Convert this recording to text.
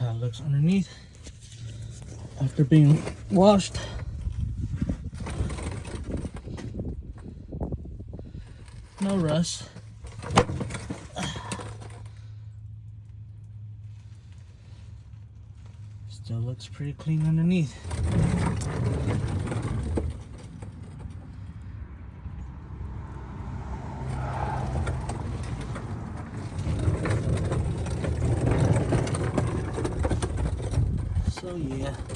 how it looks underneath after being washed. No rust. Still looks pretty clean underneath. So yeah.